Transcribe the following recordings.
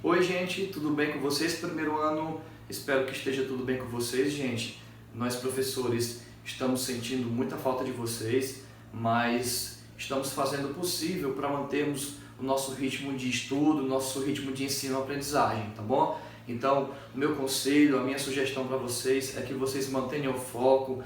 Oi, gente, tudo bem com vocês? Primeiro ano, espero que esteja tudo bem com vocês, gente. Nós, professores, estamos sentindo muita falta de vocês, mas estamos fazendo o possível para mantermos o nosso ritmo de estudo, o nosso ritmo de ensino-aprendizagem, tá bom? Então, o meu conselho, a minha sugestão para vocês é que vocês mantenham o foco,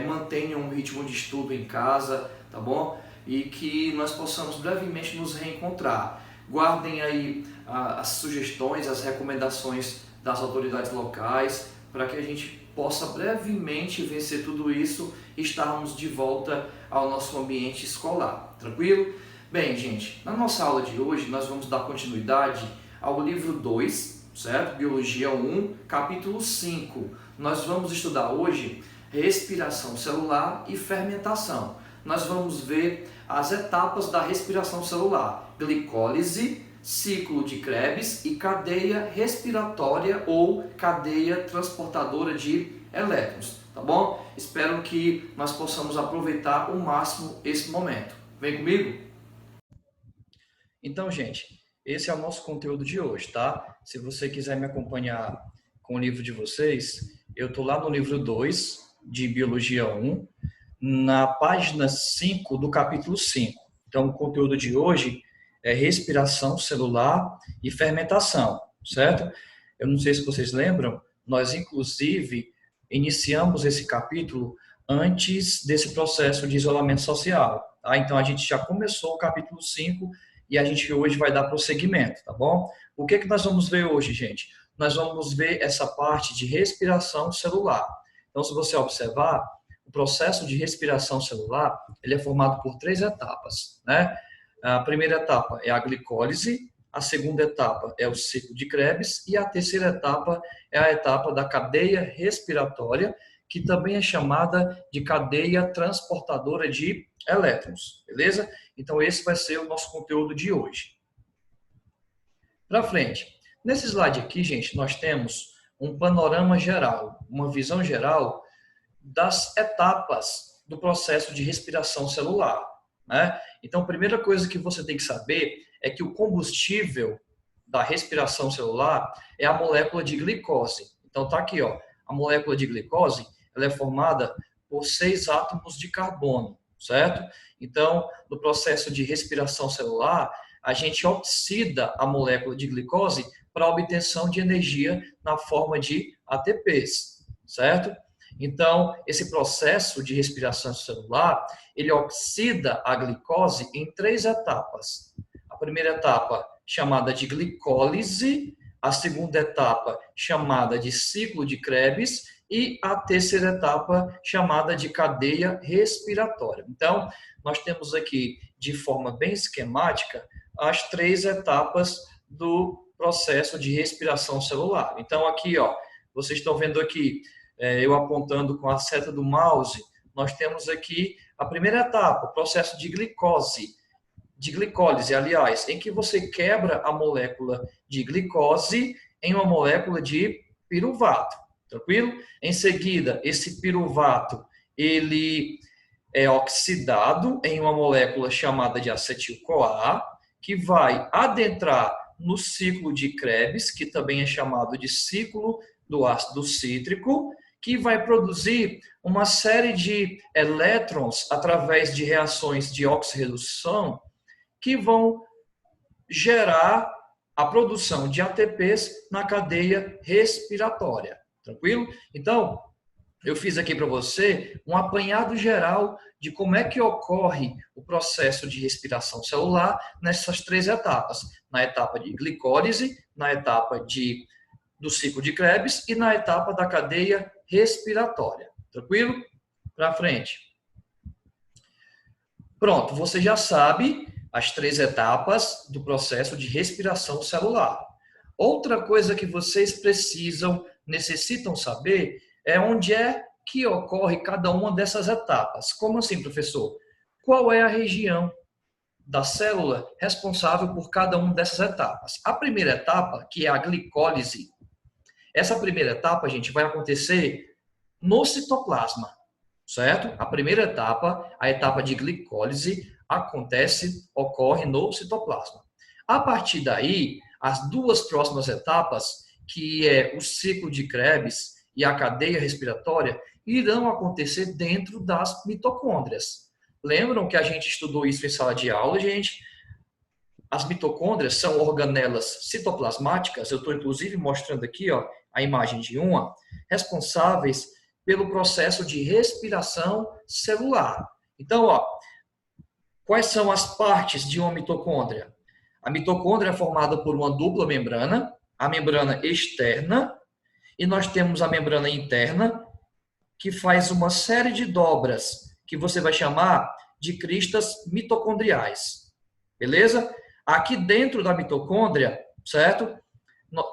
mantenham um ritmo de estudo em casa, tá bom? E que nós possamos brevemente nos reencontrar. Guardem aí as sugestões, as recomendações das autoridades locais, para que a gente possa brevemente vencer tudo isso e estarmos de volta ao nosso ambiente escolar. Tranquilo? Bem, gente, na nossa aula de hoje nós vamos dar continuidade ao livro 2, certo? Biologia 1, capítulo 5. Nós vamos estudar hoje respiração celular e fermentação. Nós vamos ver as etapas da respiração celular: glicólise, ciclo de Krebs e cadeia respiratória ou cadeia transportadora de elétrons, tá bom? Espero que nós possamos aproveitar ao máximo esse momento. Vem comigo? Então, gente, esse é o nosso conteúdo de hoje, tá? Se você quiser me acompanhar com o livro de vocês, eu estou lá no livro 2 de Biologia 1, na página 5 do capítulo 5. Então, o conteúdo de hoje é respiração celular e fermentação, certo? Eu não sei se vocês lembram, nós inclusive iniciamos esse capítulo antes desse processo de isolamento social, tá? Então, a gente já começou o capítulo 5 e a gente hoje vai dar prosseguimento, tá bom? O que nós vamos ver hoje, gente? Nós vamos ver essa parte de respiração celular. Então, se você observar, o processo de respiração celular, ele é formado por 3 etapas, né? A primeira etapa é a glicólise, a segunda etapa é o ciclo de Krebs e a terceira etapa é a etapa da cadeia respiratória, que também é chamada de cadeia transportadora de elétrons, beleza? Então esse vai ser o nosso conteúdo de hoje. Para frente. Nesse slide aqui, gente, nós temos um panorama geral, uma visão geral das etapas do processo de respiração celular, né? Então, a primeira coisa que você tem que saber é que o combustível da respiração celular é a molécula de glicose. Então, tá aqui, ó, a molécula de glicose, ela é formada por 6 átomos de carbono, certo? Então, no processo de respiração celular, a gente oxida a molécula de glicose para a obtenção de energia na forma de ATPs, certo? Então, esse processo de respiração celular, ele oxida a glicose em 3 etapas. A primeira etapa, chamada de glicólise, a segunda etapa, chamada de ciclo de Krebs, e a terceira etapa, chamada de cadeia respiratória. Então, nós temos aqui, de forma bem esquemática, as 3 etapas do processo de respiração celular. Então, aqui, ó, vocês estão vendo aqui, eu apontando com a seta do mouse, nós temos aqui a primeira etapa, o processo de glicólise, aliás, em que você quebra a molécula de glicose em uma molécula de piruvato, tranquilo? Em seguida, esse piruvato, ele é oxidado em uma molécula chamada de acetil-CoA, que vai adentrar no ciclo de Krebs, que também é chamado de ciclo do ácido cítrico, que vai produzir uma série de elétrons através de reações de oxirredução que vão gerar a produção de ATPs na cadeia respiratória. Tranquilo? Então, eu fiz aqui para você um apanhado geral de como é que ocorre o processo de respiração celular nessas 3 etapas. Na etapa de glicólise, na etapa do ciclo de Krebs e na etapa da cadeia respiratória. Tranquilo? Para frente. Pronto, você já sabe as 3 etapas do processo de respiração celular. Outra coisa que vocês necessitam saber é onde é que ocorre cada uma dessas etapas. Como assim, professor? Qual é a região da célula responsável por cada uma dessas etapas? A primeira etapa, que é a glicólise, essa primeira etapa, gente, vai acontecer no citoplasma, certo? A primeira etapa, a etapa de glicólise, ocorre no citoplasma. A partir daí, as duas próximas etapas, que é o ciclo de Krebs e a cadeia respiratória, irão acontecer dentro das mitocôndrias. Lembram que a gente estudou isso em sala de aula, gente? As mitocôndrias são organelas citoplasmáticas, eu estou inclusive mostrando aqui ó, a imagem de uma, responsáveis pelo processo de respiração celular. Então, ó, quais são as partes de uma mitocôndria? A mitocôndria é formada por uma dupla membrana, a membrana externa, e nós temos a membrana interna, que faz uma série de dobras, que você vai chamar de cristas mitocondriais. Beleza? Aqui dentro da mitocôndria, certo?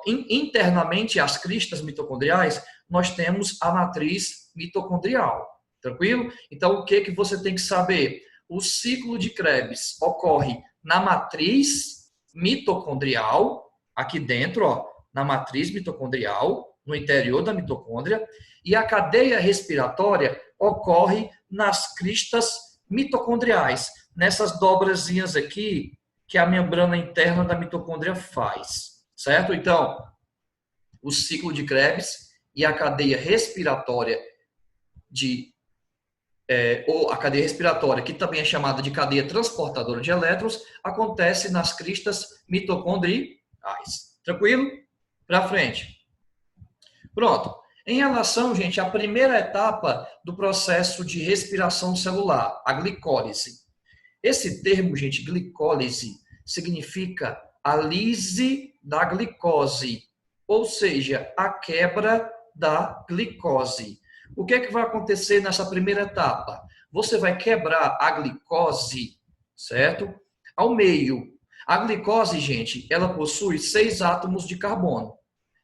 Internamente, as cristas mitocondriais, nós temos a matriz mitocondrial. Tranquilo? Então, o que você tem que saber? O ciclo de Krebs ocorre na matriz mitocondrial, aqui dentro, ó, na matriz mitocondrial, no interior da mitocôndria, e a cadeia respiratória ocorre nas cristas mitocondriais, nessas dobrazinhas aqui que a membrana interna da mitocôndria faz, certo? Então, o ciclo de Krebs e a cadeia respiratória ou a cadeia respiratória, que também é chamada de cadeia transportadora de elétrons, acontece nas cristas mitocondriais. Tranquilo? Para frente. Pronto. Em relação, gente, à primeira etapa do processo de respiração celular, a glicólise. Esse termo, gente, glicólise, significa a lise da glicose, ou seja, a quebra da glicose. O que é que vai acontecer nessa primeira etapa? Você vai quebrar a glicose, certo? Ao meio. A glicose, gente, ela possui 6 átomos de carbono.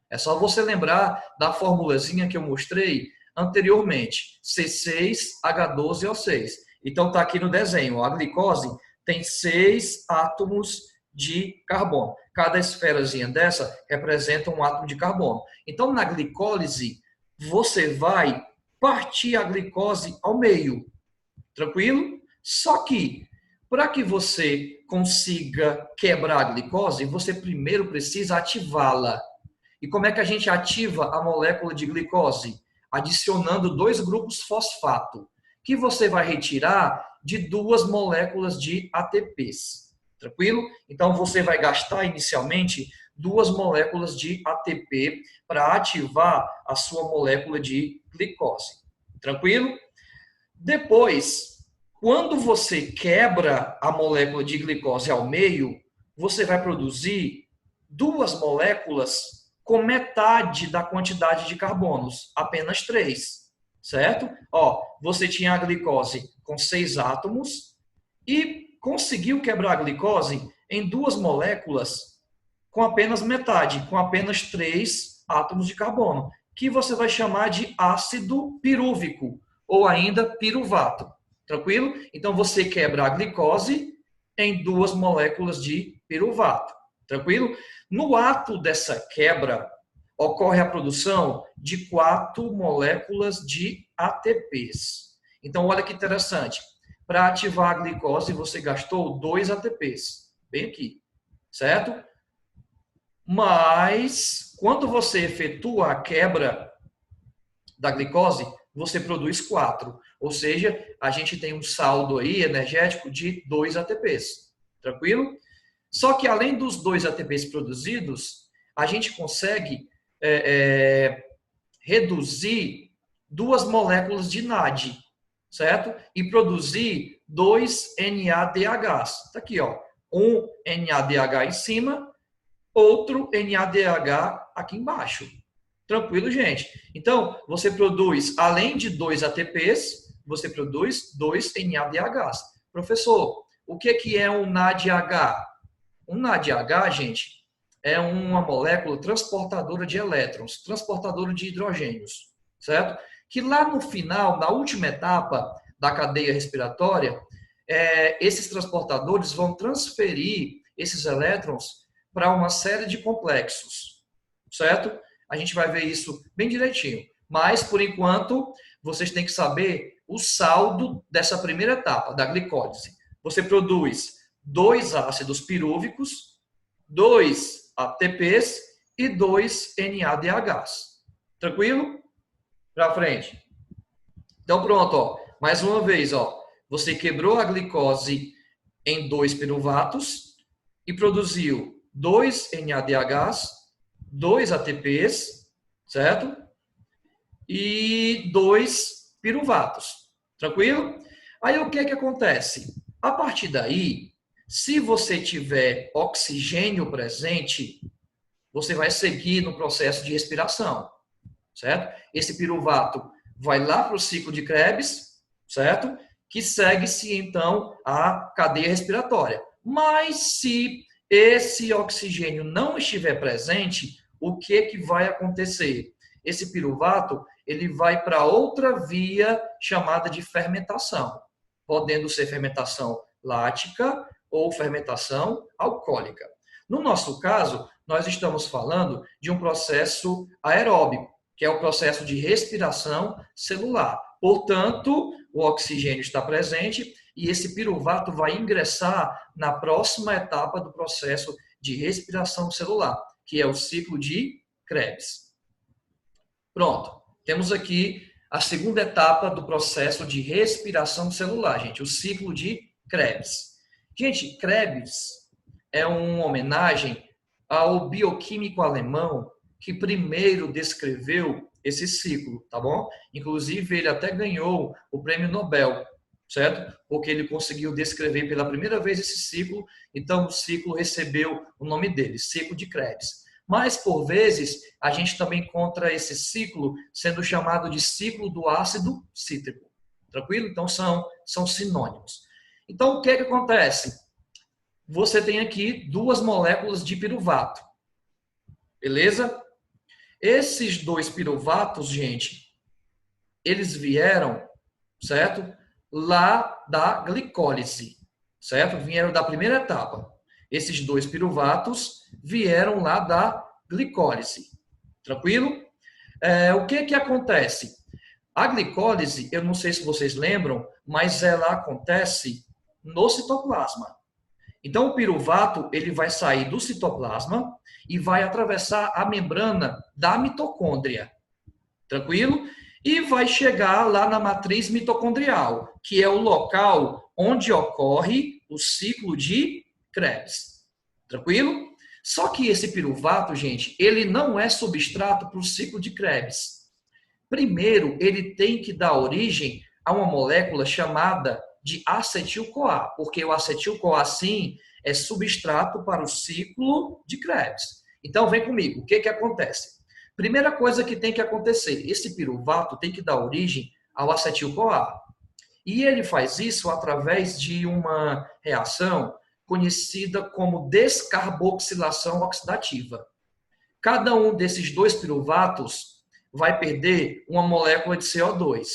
É só você lembrar da formulazinha que eu mostrei anteriormente. C6H12O6. Então, está aqui no desenho. A glicose tem 6 átomos de carbono. Cada esferazinha dessa representa um átomo de carbono. Então, na glicólise, você vai partir a glicose ao meio. Tranquilo? Só que, para que você consiga quebrar a glicose, você primeiro precisa ativá-la. E como é que a gente ativa a molécula de glicose? Adicionando 2 grupos fosfato, que você vai retirar de 2 moléculas de ATPs. Tranquilo? Então, você vai gastar inicialmente 2 moléculas de ATP para ativar a sua molécula de glicose. Tranquilo? Depois, quando você quebra a molécula de glicose ao meio, você vai produzir 2 moléculas com metade da quantidade de carbonos, apenas 3, certo? Ó, você tinha a glicose com 6 átomos e conseguiu quebrar a glicose em 2 moléculas com apenas metade, com apenas 3 átomos de carbono, que você vai chamar de ácido pirúvico, ou ainda piruvato. Tranquilo? Então, você quebra a glicose em 2 moléculas de piruvato. Tranquilo? No ato dessa quebra, ocorre a produção de 4 moléculas de ATPs. Então, olha que interessante. Para ativar a glicose, você gastou 2 ATPs. Bem aqui. Certo? Mas, quando você efetua a quebra da glicose, você produz 4. Ou seja, a gente tem um saldo aí energético de 2 ATPs. Tranquilo? Só que além dos 2 ATPs produzidos, a gente consegue reduzir 2 moléculas de NAD, certo? E produzir 2 NADHs. Está aqui, ó. Um NADH em cima, outro NADH aqui embaixo. Tranquilo, gente? Então, você produz, além de 2 ATPs, você produz 2 NADHs. Professor, o que é um NADH? Um NADH, gente, é uma molécula transportadora de elétrons, transportadora de hidrogênios, certo? Que lá no final, na última etapa da cadeia respiratória, esses transportadores vão transferir esses elétrons para uma série de complexos, certo? A gente vai ver isso bem direitinho. Mas, por enquanto, vocês têm que saber o saldo dessa primeira etapa, da glicólise. Você produz 2 ácidos pirúvicos, 2 ATPs e 2 NADHs. Tranquilo? Para frente. Então, pronto, ó. Mais uma vez, ó. Você quebrou a glicose em 2 piruvatos e produziu 2 NADHs, 2 ATPs, certo? E 2 piruvatos. Tranquilo? Aí o que é que acontece? A partir daí, se você tiver oxigênio presente, você vai seguir no processo de respiração, certo? Esse piruvato vai lá para o ciclo de Krebs, certo? Que segue-se, então, a cadeia respiratória. Mas se esse oxigênio não estiver presente, o que vai acontecer? Esse piruvato, ele vai para outra via chamada de fermentação, podendo ser fermentação lática ou fermentação alcoólica. No nosso caso, nós estamos falando de um processo aeróbico, que é o processo de respiração celular. Portanto, o oxigênio está presente e esse piruvato vai ingressar na próxima etapa do processo de respiração celular, que é o ciclo de Krebs. Pronto, temos aqui a segunda etapa do processo de respiração celular, gente, o ciclo de Krebs. Gente, Krebs é uma homenagem ao bioquímico alemão que primeiro descreveu esse ciclo, tá bom? Inclusive, ele até ganhou o prêmio Nobel, certo? Porque ele conseguiu descrever pela primeira vez esse ciclo, então o ciclo recebeu o nome dele, ciclo de Krebs. Mas, por vezes, a gente também encontra esse ciclo sendo chamado de ciclo do ácido cítrico. Tranquilo? Então, são sinônimos. Então, o que acontece? Você tem aqui 2 moléculas de piruvato. Beleza? Esses 2 piruvatos, gente, eles vieram, certo? Lá da glicólise, certo? Vieram da primeira etapa. Esses 2 piruvatos vieram lá da glicólise. Tranquilo? O que acontece? A glicólise, eu não sei se vocês lembram, mas ela acontece no citoplasma. Então, o piruvato ele vai sair do citoplasma e vai atravessar a membrana da mitocôndria. Tranquilo? E vai chegar lá na matriz mitocondrial, que é o local onde ocorre o ciclo de Krebs. Tranquilo? Só que esse piruvato, gente, ele não é substrato para o ciclo de Krebs. Primeiro, ele tem que dar origem a uma molécula chamada de acetil-CoA, porque o acetil-CoA, sim, é substrato para o ciclo de Krebs. Então, vem comigo. O que acontece? Primeira coisa que tem que acontecer, esse piruvato tem que dar origem ao acetil-CoA. E ele faz isso através de uma reação conhecida como descarboxilação oxidativa. Cada um desses 2 piruvatos vai perder uma molécula de CO2,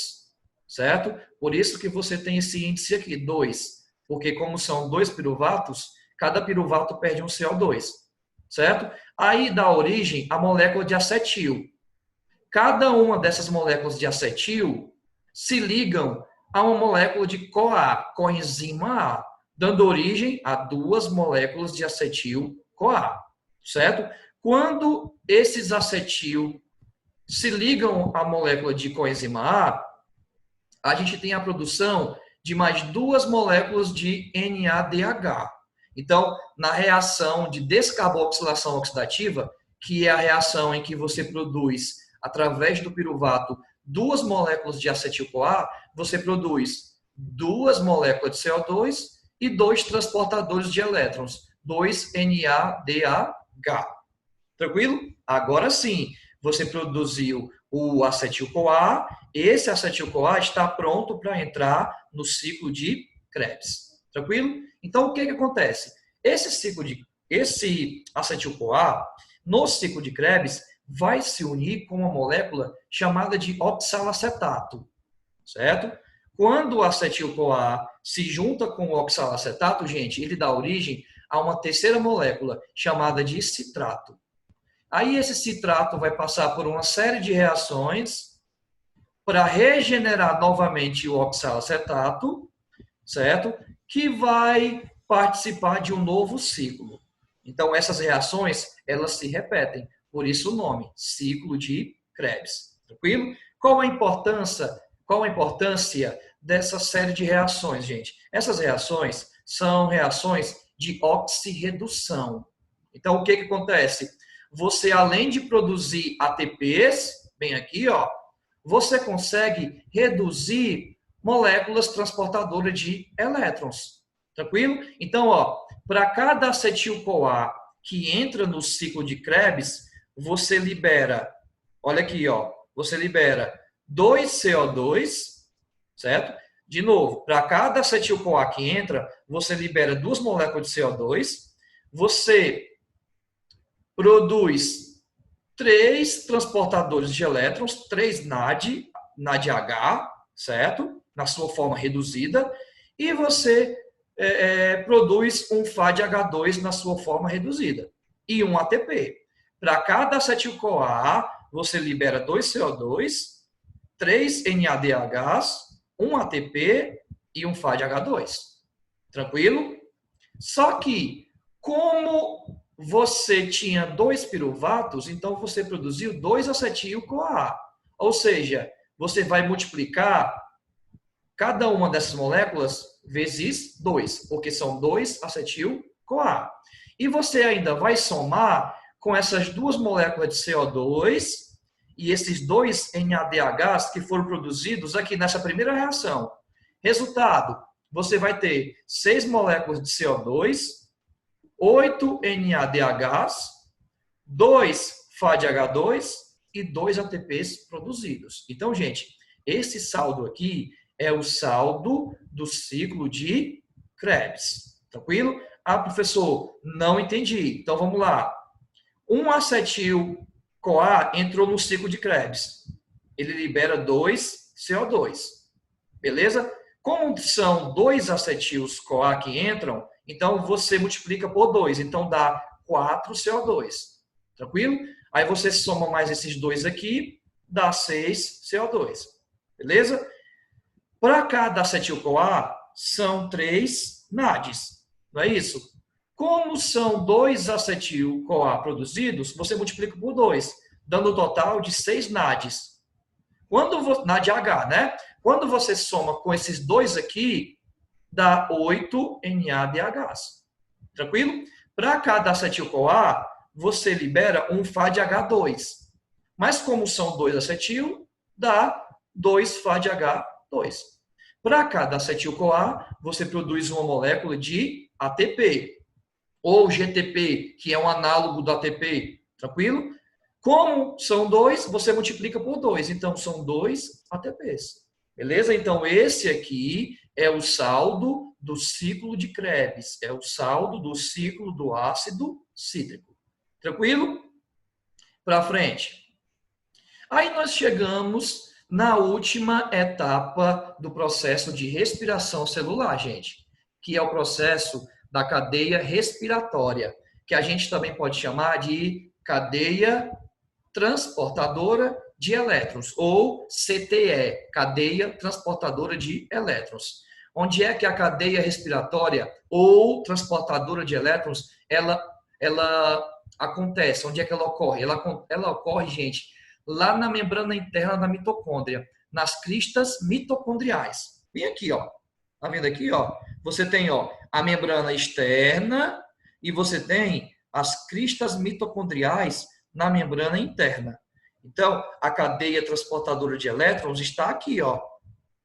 certo? Por isso que você tem esse índice aqui, 2, porque como são 2 piruvatos, cada piruvato perde um CO2, certo? Aí dá origem à molécula de acetil. Cada uma dessas moléculas de acetil se ligam a uma molécula de CoA, coenzima A, dando origem a 2 moléculas de acetil-CoA, certo? Quando esses acetil se ligam à molécula de coenzima A, a gente tem a produção de mais 2 moléculas de NADH. Então, na reação de descarboxilação oxidativa, que é a reação em que você produz, através do piruvato, 2 moléculas de acetil-CoA, você produz 2 moléculas de CO2 e 2 transportadores de elétrons, 2 NADH. Tranquilo? Agora sim, você produziu o acetil-CoA, esse acetil-CoA está pronto para entrar no ciclo de Krebs. Tranquilo? Então, o que acontece? Esse acetil-CoA, no ciclo de Krebs, vai se unir com uma molécula chamada de oxalacetato, certo? Quando o acetil-CoA se junta com o oxalacetato, gente, ele dá origem a uma terceira molécula chamada de citrato. Aí esse citrato vai passar por uma série de reações para regenerar novamente o oxalacetato, certo? Que vai participar de um novo ciclo. Então, essas reações, elas se repetem. Por isso o nome, ciclo de Krebs. Tranquilo? Qual a importância dessa série de reações, gente? Essas reações são reações de oxirredução. Então, o que acontece? Você, além de produzir ATPs, bem aqui, ó, você consegue reduzir moléculas transportadoras de elétrons. Tranquilo? Então, ó, para cada acetil-CoA que entra no ciclo de Krebs, você libera, olha aqui, ó, você libera 2 CO2, certo? De novo, para cada acetil-CoA que entra, você libera 2 moléculas de CO2, você produz 3 transportadores de elétrons, 3 NADH, certo? Na sua forma reduzida, e você produz um FADH2 na sua forma reduzida, e um ATP. Para cada acetil-CoA, você libera 2 CO2, 3 NADHs, um ATP e um FADH2. Tranquilo? Só que, como você tinha 2 piruvatos, então você produziu 2 acetil-CoA. Ou seja, você vai multiplicar cada uma dessas moléculas vezes 2, porque são 2 acetil-CoA. E você ainda vai somar com essas 2 moléculas de CO2 e esses 2 NADHs que foram produzidos aqui nessa primeira reação. Resultado, você vai ter 6 moléculas de CO2, 8 NADHs, 2 FADH2 e 2 ATPs produzidos. Então, gente, esse saldo aqui é o saldo do ciclo de Krebs. Tranquilo? Ah, professor, não entendi. Então, vamos lá. Um acetil-CoA entrou no ciclo de Krebs. Ele libera 2 CO2. Beleza? Como são 2 acetils-CoA que entram, então você multiplica por 2. Então, dá 4 CO2. Tranquilo? Aí você soma mais esses 2 aqui, dá 6 CO2. Beleza? Para cada acetil-CoA, são 3 NADs. Não é isso? Como são 2 acetil-CoA produzidos, você multiplica por 2, dando um total de 6 NADs. NADH, né? Quando você soma com esses 2 aqui, dá 8 NADHs. Tranquilo? Para cada acetil-CoA, você libera um FADH2. Mas como são 2 acetil, dá 2 FADH2. Para cada acetil-CoA, você produz uma molécula de ATP, ou GTP, que é um análogo do ATP, tranquilo? Como são 2, você multiplica por 2, então são 2 ATPs. Beleza? Então esse aqui é o saldo do ciclo de Krebs, é o saldo do ciclo do ácido cítrico. Tranquilo? Para frente. Aí nós chegamos na última etapa do processo de respiração celular, gente, que é o processo da cadeia respiratória, que a gente também pode chamar de cadeia transportadora de elétrons, ou CTE, cadeia transportadora de elétrons. Onde é que a cadeia respiratória ou transportadora de elétrons, ela acontece? Onde é que ela ocorre? Ela ocorre, gente, lá na membrana interna da mitocôndria, nas cristas mitocondriais. Bem aqui, ó. Tá vendo aqui, ó? Você tem, ó, a membrana externa e você tem as cristas mitocondriais na membrana interna. Então, a cadeia transportadora de elétrons está aqui, ó,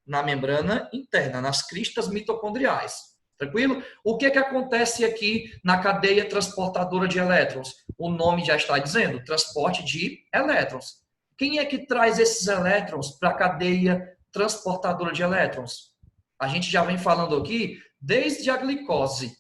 na membrana interna, nas cristas mitocondriais. Tranquilo? O que acontece aqui na cadeia transportadora de elétrons? O nome já está dizendo, transporte de elétrons. Quem é que traz esses elétrons para a cadeia transportadora de elétrons? A gente já vem falando aqui desde a glicólise,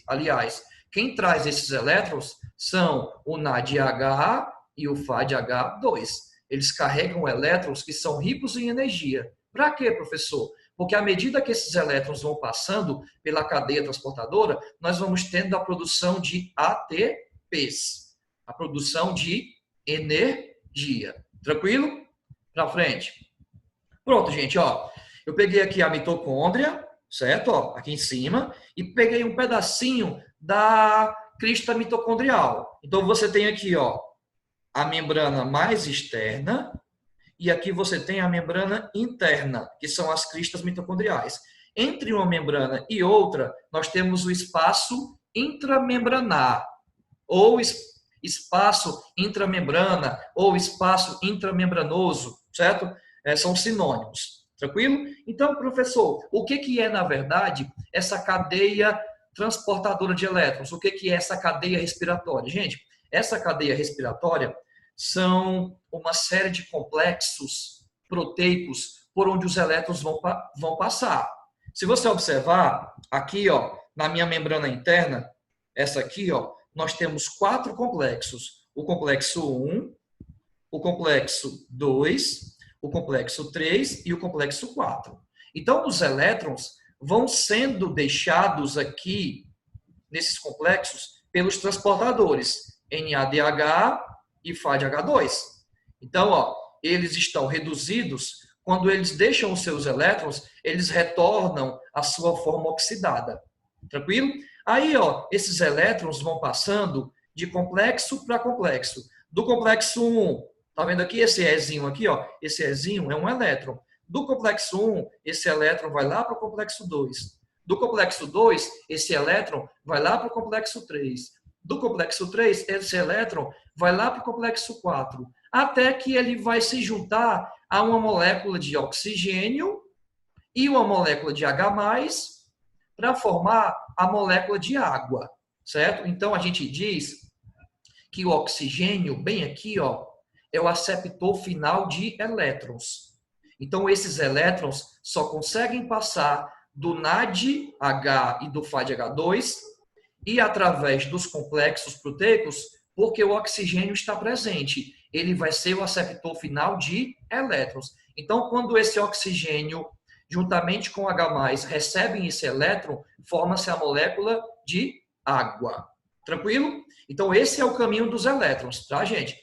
aliás. Quem traz esses elétrons são o NADH e o FADH2. Eles carregam elétrons que são ricos em energia. Para quê, professor? Porque à medida que esses elétrons vão passando pela cadeia transportadora, nós vamos tendo a produção de ATPs, a produção de energia. Tranquilo? Para frente. Pronto, gente, ó. Eu peguei aqui a mitocôndria, certo? Ó, aqui em cima, e peguei um pedacinho da crista mitocondrial. Então, você tem aqui, ó, a membrana mais externa, e aqui você tem a membrana interna, que são as cristas mitocondriais. Entre uma membrana e outra, nós temos o espaço intramembranar, ou espaço intramembrana, ou espaço intramembranoso, certo? São sinônimos, tranquilo? Então, professor, o que é, na verdade, essa cadeia transportadora de elétrons? O que é essa cadeia respiratória? Gente, essa cadeia respiratória são uma série de complexos proteicos por onde os elétrons vão passar. Se você observar, aqui, ó, na minha membrana interna, essa aqui, ó, nós temos 4 complexos. O complexo 1, o complexo 2, o complexo 3 e o complexo 4. Então, os elétrons vão sendo deixados aqui, nesses complexos, pelos transportadores NADH e FADH2. Então, ó, eles estão reduzidos. Quando eles deixam os seus elétrons, eles retornam à sua forma oxidada. Tranquilo? Aí, ó, esses elétrons vão passando de complexo para complexo. Do complexo 1, tá vendo aqui esse Ezinho aqui, ó? Esse Ezinho é um elétron. Do complexo 1, esse elétron vai lá para o complexo 2. Do complexo 2, esse elétron vai lá para o complexo 3. Do complexo 3, esse elétron vai lá para o complexo 4, até que ele vai se juntar a uma molécula de oxigênio e uma molécula de H+, para formar a molécula de água, certo? Então, a gente diz que o oxigênio, bem aqui, ó, é o aceptor final de elétrons. Então, esses elétrons só conseguem passar do NADH e do FADH2 e através dos complexos proteicos, porque o oxigênio está presente. Ele vai ser o aceptor final de elétrons. Então, quando esse oxigênio, juntamente com H+, recebem esse elétron, forma-se a molécula de água. Tranquilo? Então, esse é o caminho dos elétrons, tá, gente?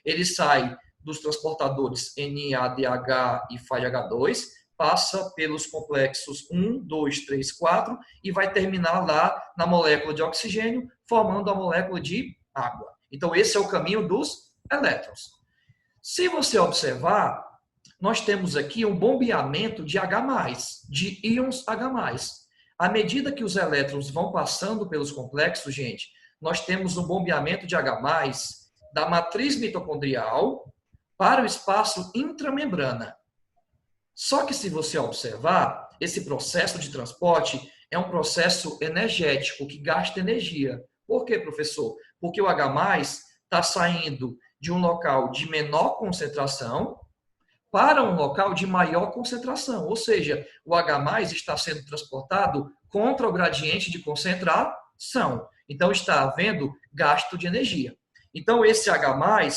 Ele sai dos transportadores NADH e FADH2, passa pelos complexos 1, 2, 3, 4 e vai terminar lá na molécula de oxigênio, formando a molécula de água. Então, esse é o caminho dos elétrons. Se você observar, nós temos aqui um bombeamento de H+, de íons H+. À medida que os elétrons vão passando pelos complexos, gente, nós temos um bombeamento de H+, da matriz mitocondrial para o espaço intramembrana. Só que se você observar, esse processo de transporte é um processo energético que gasta energia. Por quê, professor? Porque o H+ está saindo de um local de menor concentração para um local de maior concentração. Ou seja, o H+ está sendo transportado contra o gradiente de concentração. Então, está havendo gasto de energia. Então, esse H+,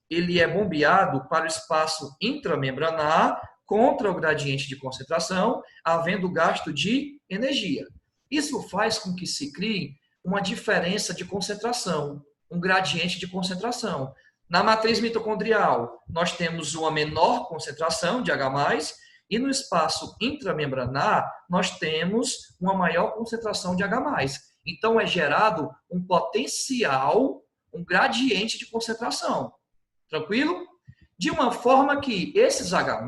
ele é bombeado para o espaço intramembranar contra o gradiente de concentração, havendo gasto de energia. Isso faz com que se crie uma diferença de concentração, um gradiente de concentração. Na matriz mitocondrial, nós temos uma menor concentração de H+, e no espaço intramembranar, nós temos uma maior concentração de H+. Então, é gerado um potencial, um gradiente de concentração. Tranquilo? De uma forma que esses H+,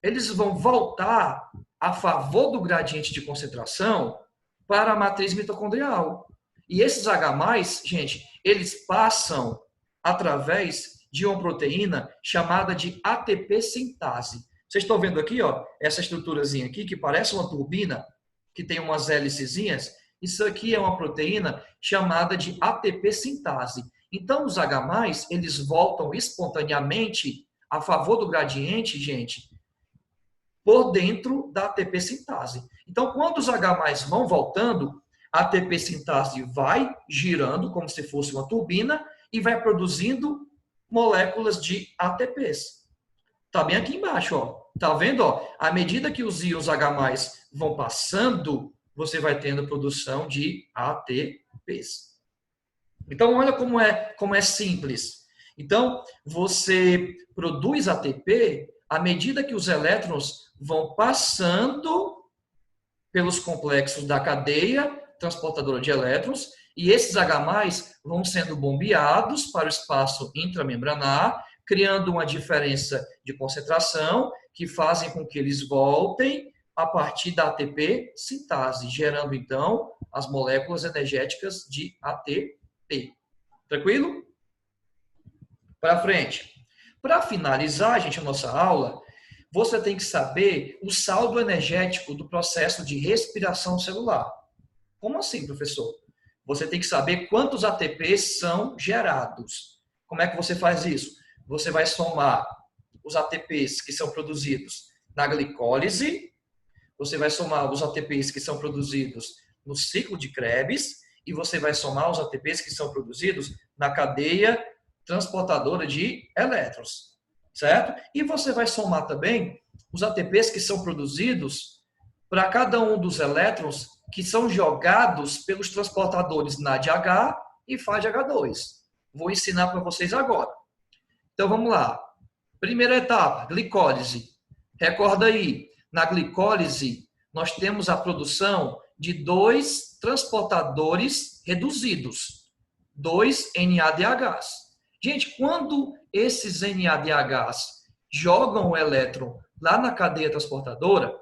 eles vão voltar a favor do gradiente de concentração para a matriz mitocondrial. E esses H+, gente, eles passam através de uma proteína chamada de ATP sintase. Vocês estão vendo aqui, ó, essa estruturazinha aqui, que parece uma turbina, que tem umas hélicezinhas. Isso aqui é uma proteína chamada de ATP sintase. Então, os H+, eles voltam espontaneamente a favor do gradiente, gente, por dentro da ATP sintase. Então, quando os H+ vão voltando, a ATP sintase vai girando como se fosse uma turbina e vai produzindo moléculas de ATPs. Tá bem aqui embaixo, ó. Tá vendo, ó? À medida que os íons H+ vão passando, você vai tendo produção de ATPs. Então, olha como é simples. Então, você produz ATP à medida que os elétrons vão passando pelos complexos da cadeia transportadora de elétrons, e esses H+, vão sendo bombeados para o espaço intramembranar, criando uma diferença de concentração que fazem com que eles voltem a partir da ATP sintase, gerando então as moléculas energéticas de ATP. Tranquilo? Para frente. Para finalizar, gente, a nossa aula, você tem que saber o saldo energético do processo de respiração celular. Como assim, professor? Você tem que saber quantos ATPs são gerados. Como é que você faz isso? Você vai somar os ATPs que são produzidos na glicólise, você vai somar os ATPs que são produzidos no ciclo de Krebs e você vai somar os ATPs que são produzidos na cadeia transportadora de elétrons, certo? E você vai somar também os ATPs que são produzidos para cada um dos elétrons que são jogados pelos transportadores NADH e FADH2. Vou ensinar para vocês agora. Então, vamos lá. Primeira etapa, glicólise. Recorda aí, na glicólise, nós temos a produção de 2 transportadores reduzidos, 2 NADHs. Gente, quando esses NADHs jogam o elétron lá na cadeia transportadora,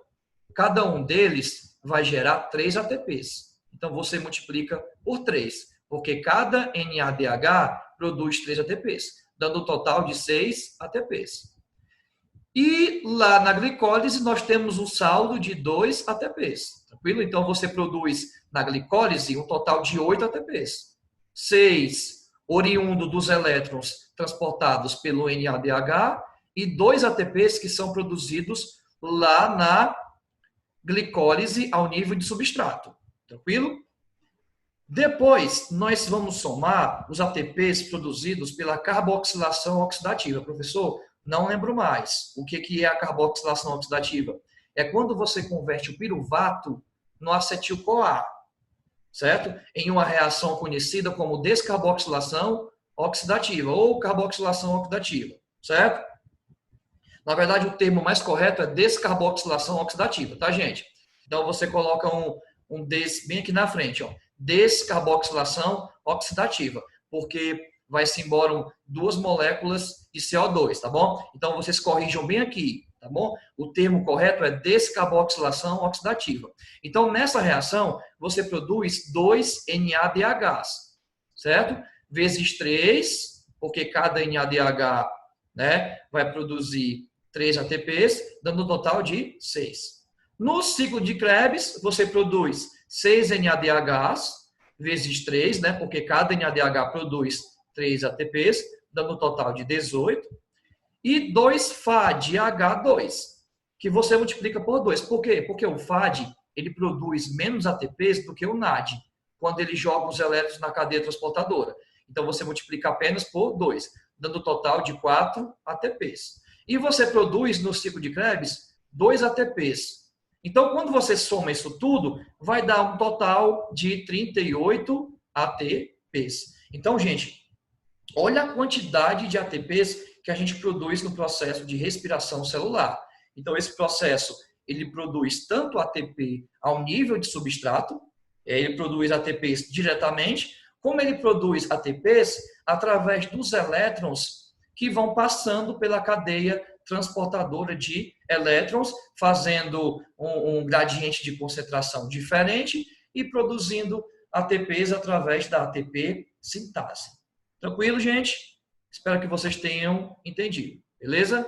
cada um deles vai gerar 3 ATPs. Então, você multiplica por 3, porque cada NADH produz 3 ATPs, dando um total de 6 ATPs. E lá na glicólise, nós temos um saldo de 2 ATPs. Tranquilo? Então, você produz na glicólise um total de 8 ATPs. 6 oriundo dos elétrons transportados pelo NADH e 2 ATPs que são produzidos lá na glicólise ao nível de substrato. Tranquilo? Depois, nós vamos somar os ATPs produzidos pela carboxilação oxidativa. Professor, não lembro mais. O que é a carboxilação oxidativa? É quando você converte o piruvato no acetil-CoA, certo? Em uma reação conhecida como descarboxilação oxidativa ou carboxilação oxidativa, certo? Na verdade, o termo mais correto é descarboxilação oxidativa, tá, gente? Então, você coloca um des bem aqui na frente, ó. Descarboxilação oxidativa, porque vai-se embora 2 moléculas de CO2, tá bom? Então, vocês corrijam bem aqui, tá bom? O termo correto é descarboxilação oxidativa. Então, nessa reação, você produz 2 NADHs, certo? Vezes 3, porque cada NADH, né, vai produzir 3 ATPs, dando um total de 6. No ciclo de Krebs, você produz 6 NADHs vezes 3, né, porque cada NADH produz 3 ATPs, dando um total de 18. E 2 FADH2, que você multiplica por 2. Por quê? Porque o FAD ele produz menos ATPs do que o NAD, quando ele joga os elétrons na cadeia transportadora. Então, você multiplica apenas por 2, dando um total de 4 ATPs. E você produz, no ciclo de Krebs, 2 ATPs. Então, quando você soma isso tudo, vai dar um total de 38 ATPs. Então, gente, olha a quantidade de ATPs que a gente produz no processo de respiração celular. Então, esse processo, ele produz tanto ATP ao nível de substrato, ele produz ATPs diretamente, como ele produz ATPs através dos elétrons que vão passando pela cadeia transportadora de elétrons, fazendo um gradiente de concentração diferente e produzindo ATPs através da ATP sintase. Tranquilo, gente? Espero que vocês tenham entendido. Beleza?